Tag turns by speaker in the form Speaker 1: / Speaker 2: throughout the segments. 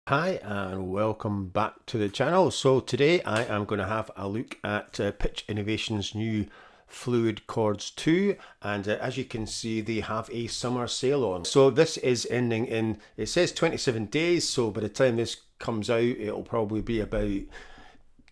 Speaker 1: Hi and welcome back to the channel. So today I am going to have a look at Pitch Innovation's new Fluid Chords 2, and as you can see they have a summer sale on. So this is ending in, it says 27 days, so by the time this comes out it'll probably be about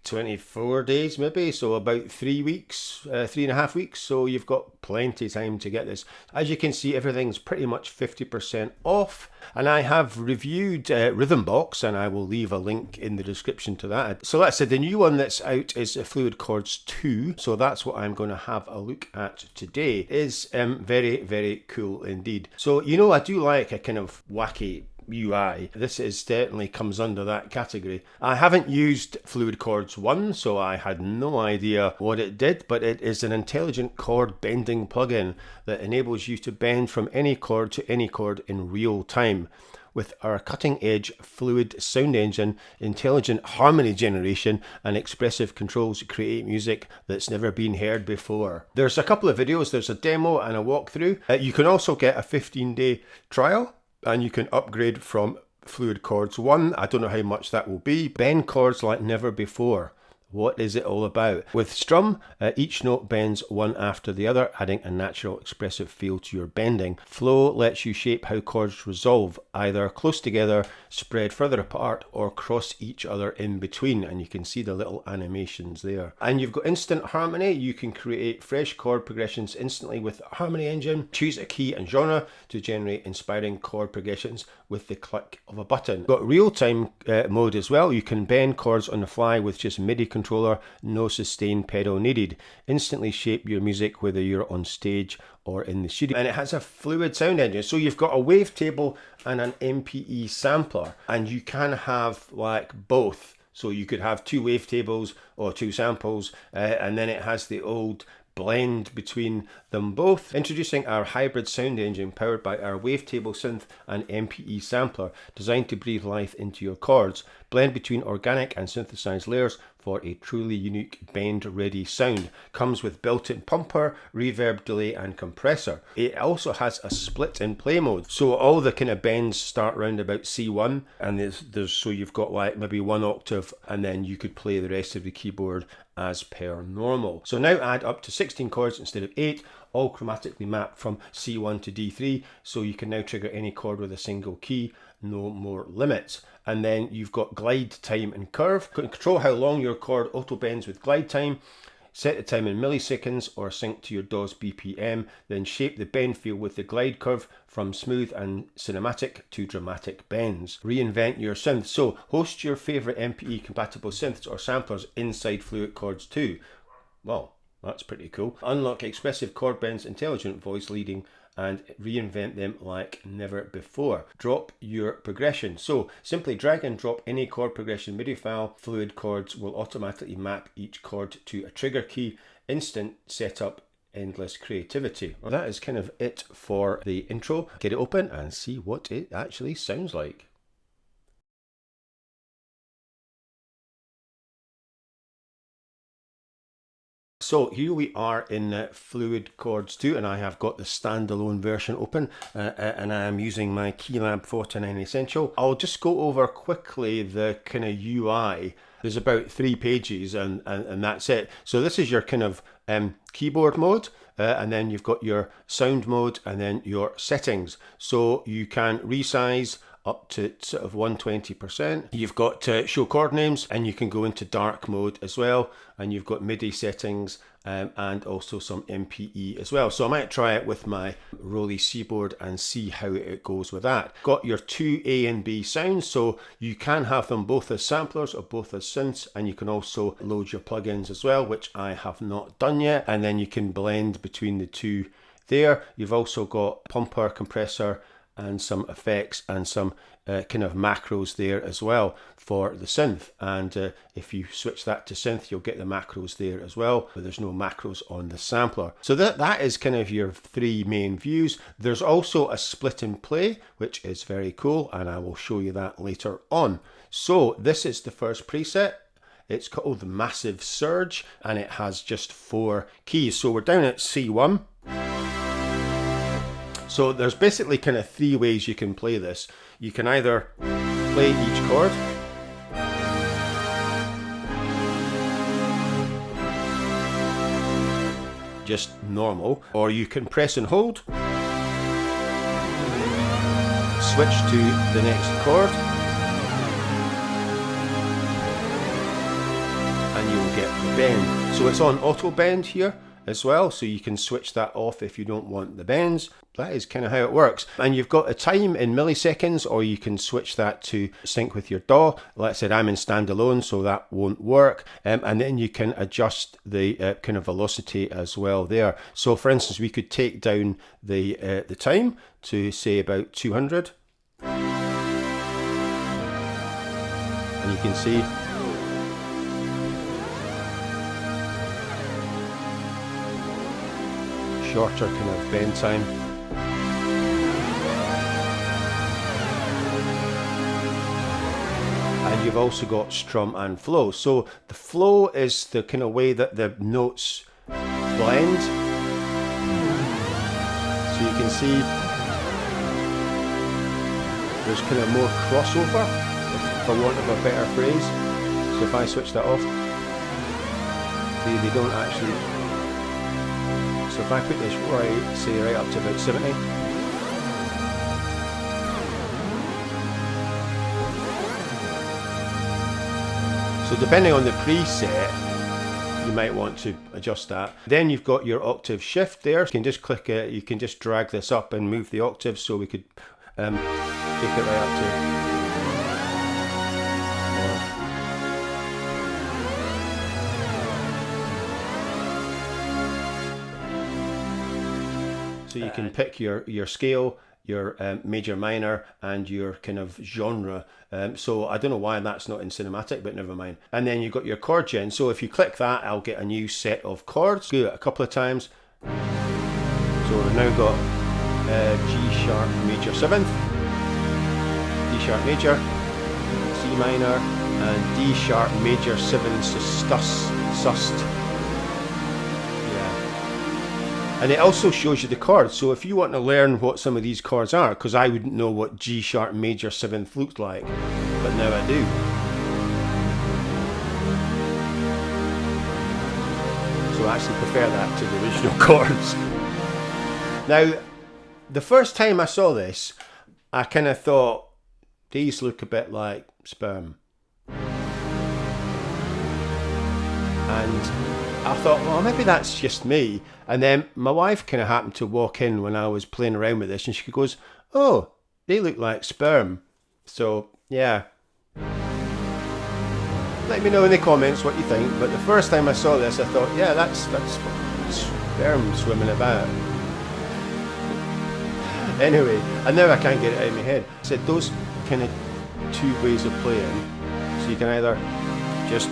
Speaker 1: 24 days maybe, so about 3 weeks, 3.5 weeks, so you've got plenty of time to get this. As you can see, everything's pretty much 50% off, and I have reviewed Rhythm Box, and I will leave a link in the description to that. So like I said, the new one that's out is Fluid Chords 2, so that's what I'm going to have a look at today. It is very, very cool indeed. So you know, I do like a kind of wacky UI. This is definitely comes under that category. I haven't used Fluid Chords 1, so I had no idea what it did, but it is an intelligent chord bending plugin that enables you to bend from any chord to any chord in real time. With our cutting-edge Fluid sound engine, intelligent harmony generation and expressive controls to create music that's never been heard before. There's a couple of videos, there's a demo and a walkthrough. You can also get a 15-day trial, and you can upgrade from Fluid Chords 1. I don't know how much that will be. Bend chords like never before. What is it all about? With Strum, each note bends one after the other, adding a natural expressive feel to your bending. Flow lets you shape how chords resolve, either close together, spread further apart, or cross each other in between. And you can see the little animations there. And you've got instant harmony. You can create fresh chord progressions instantly with the Harmony Engine. Choose a key and genre to generate inspiring chord progressions with the click of a button. Got real-time mode as well. You can bend chords on the fly with just MIDI controller, no sustain pedal needed. Instantly shape your music whether you're on stage or in the studio. And it has a fluid sound engine, so you've got a wavetable and an MPE sampler, and you can have like both. So you could have two wavetables or two samples, and then it has the old blend between them both. Introducing our hybrid sound engine powered by our wavetable synth and MPE sampler, designed to breathe life into your chords. Blend between organic and synthesized layers for a truly unique bend-ready sound. Comes with built-in pumper, reverb, delay and compressor. It also has a split and play mode, so all the kind of bends start round about C1, and there's so you've got like maybe one octave, and then you could play the rest of the keyboard as per normal. So now add up to 16 chords instead of 8, all chromatically mapped from C1 to D3, so you can now trigger any chord with a single key, no more limits. And then you've got glide, time and curve. Control how long your chord auto bends with glide time. Set the time in milliseconds or sync to your DAW's BPM, then shape the bend feel with the glide curve from smooth and cinematic to dramatic bends. Reinvent your synth. So host your favorite MPE compatible synths or samplers inside Fluid Chords 2. Well, that's pretty cool. Unlock expressive chord bends, intelligent voice leading, and reinvent them like never before. Drop your progression. So simply drag and drop any chord progression MIDI file. Fluid Chords will automatically map each chord to a trigger key. Instant setup, endless creativity. Well, that is kind of it for the intro. Get it open and see what it actually sounds like. So here we are in Fluid Chords 2, and I have got the standalone version open, and I am using my Keylab 429 Essential. I'll just go over quickly the kind of UI. There's about 3 pages and that's it. So this is your kind of keyboard mode, and then you've got your sound mode and then your settings. So you can resize up to sort of 120%. You've got show chord names, and you can go into dark mode as well, and you've got MIDI settings and also some MPE as well. So I might try it with my Rolly Seaboard and see how it goes with that. Got your 2 A and B sounds, so you can have them both as samplers or both as synths, and you can also load your plugins as well, which I have not done yet, and then you can blend between the two there. You've also got pumper, compressor, and some effects and some kind of macros there as well for the synth, and if you switch that to synth you'll get the macros there as well, but there's no macros on the sampler. So that is kind of your 3 main views. There's also a split and play, which is very cool, and I will show you that later on. So this is the first preset. It's called the Massive Surge, and it has just 4 keys. So we're down at C1. So there's basically kind of 3 ways you can play this. You can either play each chord. Just normal, or you can press and hold, switch to the next chord, and you'll get the bend. So it's on auto bend here as well, so you can switch that off if you don't want the bends. That is kind of how it works. And you've got a time in milliseconds, or you can switch that to sync with your DAW. Like I said, I'm in standalone, so that won't work. And then you can adjust the kind of velocity as well there. So for instance, we could take down the time to say about 200. And you can see shorter kind of bend time. And you've also got strum and flow. So the flow is the kind of way that the notes blend. So you can see there's kind of more crossover, for want of a better phrase. So if I switch that off, see, they don't actually. So if I put this right, say right up to about 70. So depending on the preset, you might want to adjust that. Then you've got your octave shift there. You can just click it, you can just drag this up and move the octave, so we could take it right up to. So you can pick your scale, your major, minor, and your kind of genre. So I don't know why that's not in cinematic, but never mind. And then you've got your chord gen. So if you click that, I'll get a new set of chords. Do it a couple of times. So we've now got G sharp major 7th, D sharp major, C minor, and D sharp major 7 sust. And it also shows you the chords. So if you want to learn what some of these chords are, because I wouldn't know what G sharp major 7th looked like, but now I do. So I actually prefer that to the original chords. Now, the first time I saw this, I kind of thought, these look a bit like sperm. And I thought, well, maybe that's just me. And then my wife kind of happened to walk in when I was playing around with this, and she goes, oh, they look like sperm. So, yeah. Let me know in the comments what you think. But the first time I saw this, I thought, yeah, that's sperm swimming about. Anyway, and now I can't get it out of my head. I said those kind of two ways of playing. So you can either just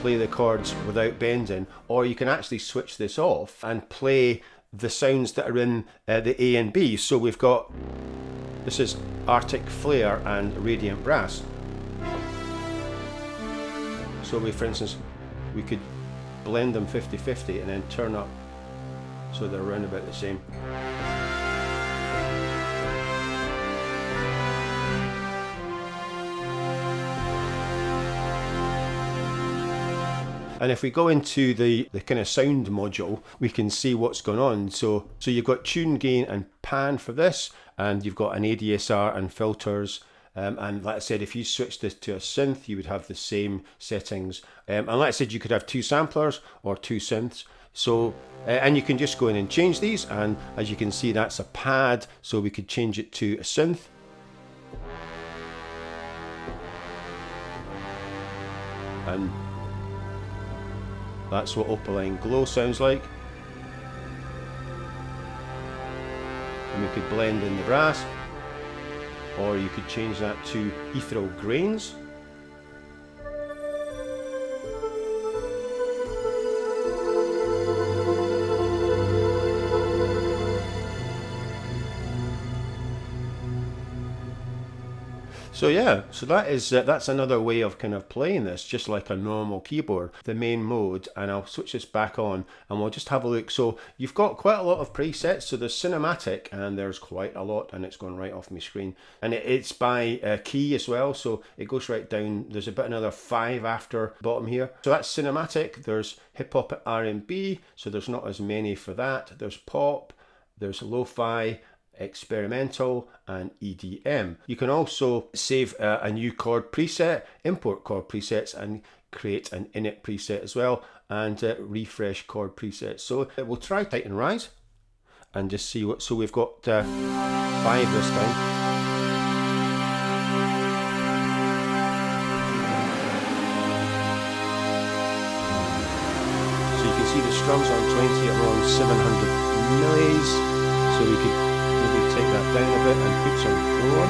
Speaker 1: play the chords without bending, or you can actually switch this off and play the sounds that are in the A and B. So we've got, this is Arctic Flare and Radiant Brass. So we, for instance, we could blend them 50-50 and then turn up so they're around about the same. And if we go into the kind of sound module, we can see what's going on. So you've got tune, gain, and pan for this, and you've got an ADSR and filters. And like I said, if you switch this to a synth, you would have the same settings. And like I said, you could have two samplers or two synths. So, and you can just go in and change these. And as you can see, that's a pad. So we could change it to a synth. And that's what Opaline Glow sounds like. And we could blend in the brass, or you could change that to ethereal grains. So yeah, so that is that's another way of kind of playing this, just like a normal keyboard. The main mode, and I'll switch this back on, and we'll just have a look. So you've got quite a lot of presets. So there's cinematic, and there's quite a lot, and it's going right off my screen. And it's by key as well, so it goes right down. There's about another 5 after bottom here. So that's cinematic. There's hip hop, R&B, so there's not as many for that. There's pop. There's lo-fi, experimental, and EDM. You can also save a new chord preset, import chord presets, and create an init preset as well, and refresh chord presets. So we'll try Tighten Rise and just see what. So we've got 5 this time. So you can see the strums on 20 are around 700 millis. So we could maybe take that down a bit and put some flow on.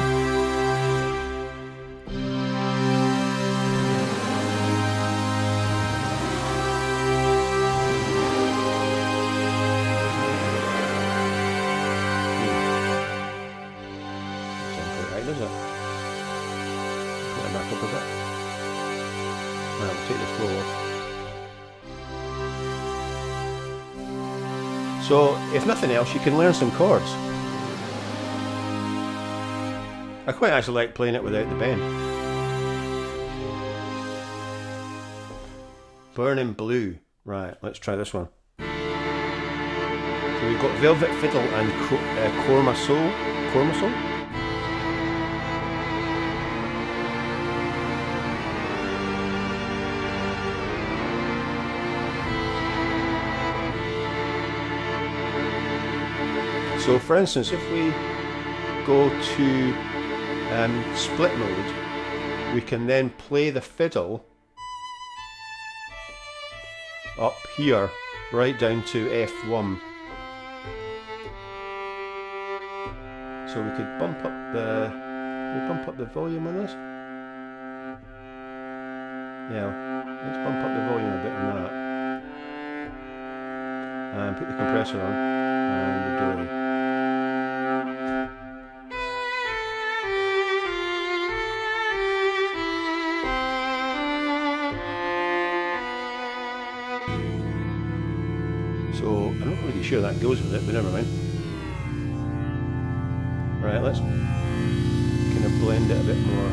Speaker 1: Sounds quite right, does it? Put it back up a bit. Now we'll take the flow off. So, if nothing else, you can learn some chords. I quite actually like playing it without the bend. Burning Blue. Right, let's try this one. So we've got Velvet Fiddle and Corma Soul. Corma Soul? So for instance, if we go to split mode, we can then play the fiddle up here, right down to F1. So we could bump up the volume on this. Yeah, let's bump up the volume a bit on that. And put the compressor on and the delay. So I'm not really sure that goes with it, but never mind. Right, let's kind of blend it a bit more.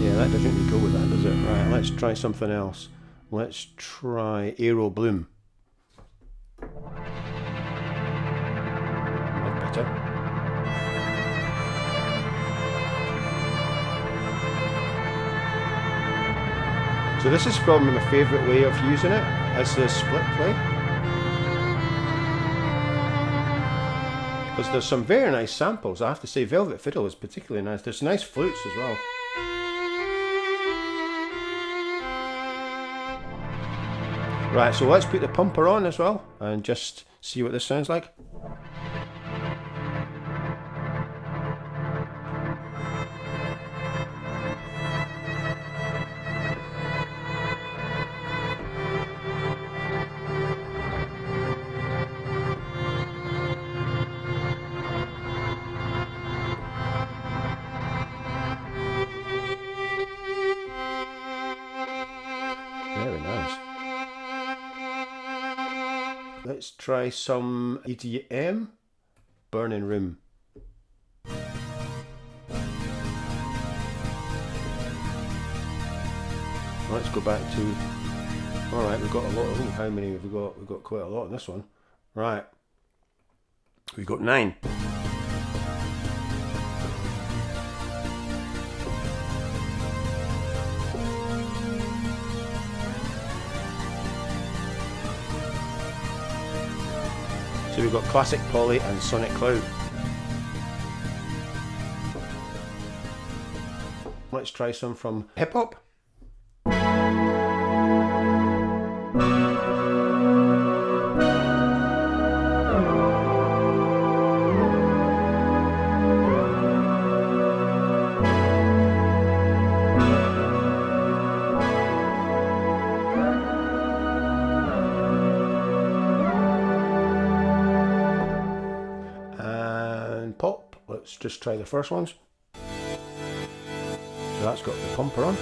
Speaker 1: Yeah, that doesn't really go with that, does it? Right, let's try something else. Let's try Aero Bloom. Look better. So this is probably my favourite way of using it as the split play. Because there's some very nice samples. I have to say Velvet Fiddle is particularly nice. There's nice flutes as well. Right, so let's put the pumper on as well and just see what this sounds like. Very nice. Let's try some EDM. Burning Room. Let's go back to. Alright, we've got a lot of. Oh, how many have we got? We've got quite a lot in this one. Right. We've got 9. So we've got Classic Polly and Sonic Cloud. Let's try some from hip hop. Pop. let's just try the first ones. So that's got the pumper on.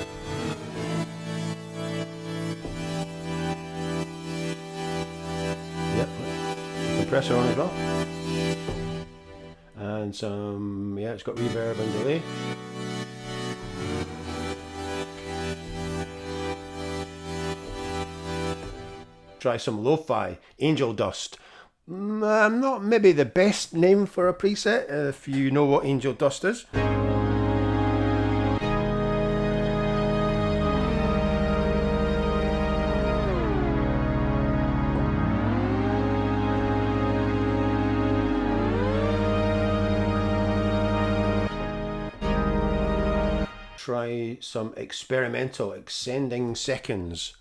Speaker 1: Yep, compressor on as well. And some, yeah, it's got reverb and delay. Try some lo-fi, angel dust. Not maybe the best name for a preset, if you know what angel dust is. Try some experimental ascending seconds.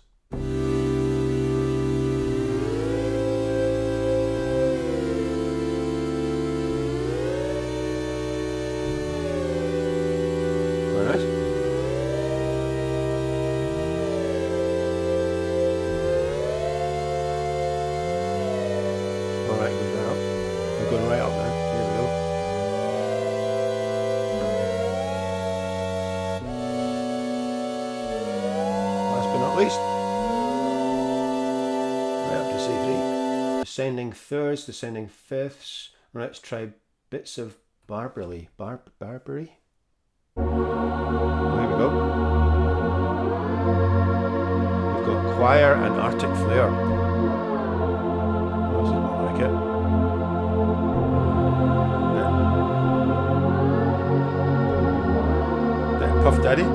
Speaker 1: Alright, goes right up. We're going right up now. Here we go. Last but not least. Right up to C3. Descending thirds, descending fifths. Right, let's try bits of Barbary. Barbary? Oh, here we go. We've got choir and Arctic flare. This is more like it. Bit of Puff Daddy.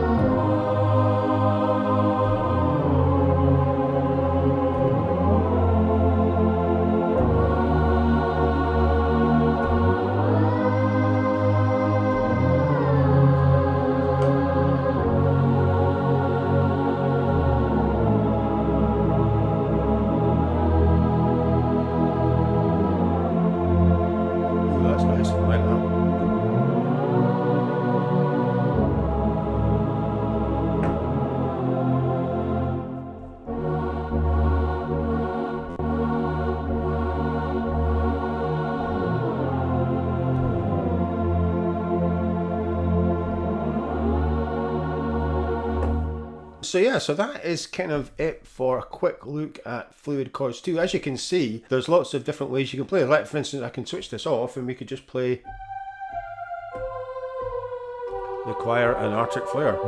Speaker 1: So yeah, so that is kind of it for a quick look at Fluid Chords 2. As you can see, there's lots of different ways you can play. Like for instance, I can switch this off and we could just play the choir and Arctic flare.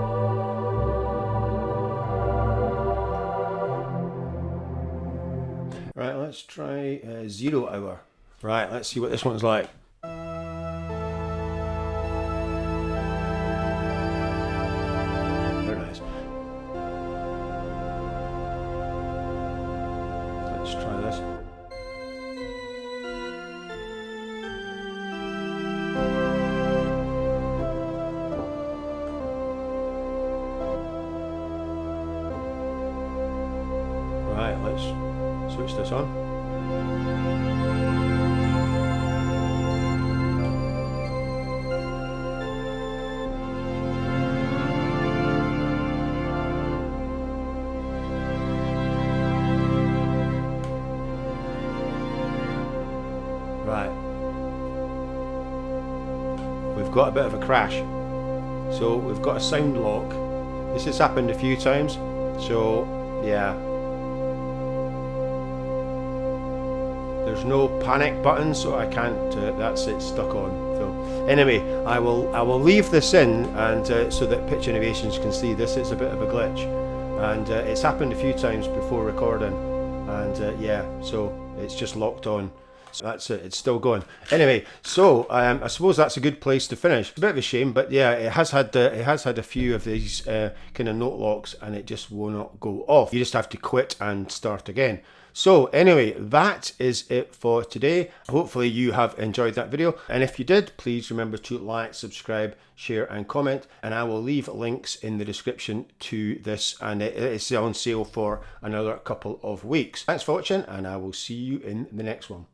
Speaker 1: Right, let's try 0 hour. Right, let's see what this one's like. Let's try this. Right, let's switch this on. Right, we've got a bit of a crash, so we've got a sound lock. This has happened a few times, so yeah, there's no panic button, so I can't, that's it, stuck on. So anyway, I will leave this in, and so that Pitch Innovations can see this. It's a bit of a glitch, and it's happened a few times before recording, and yeah, so it's just locked on. So that's it, it's still going. Anyway, so I suppose that's a good place to finish. A bit of a shame, but yeah, it has had a few of these kind of note locks, and it just will not go off. You just have to quit and start again. So anyway, that is it for today. Hopefully you have enjoyed that video, and if you did, please remember to like, subscribe, share and comment, and I will leave links in the description to this, and it's on sale for another couple of weeks. Thanks for watching, and I will see you in the next one.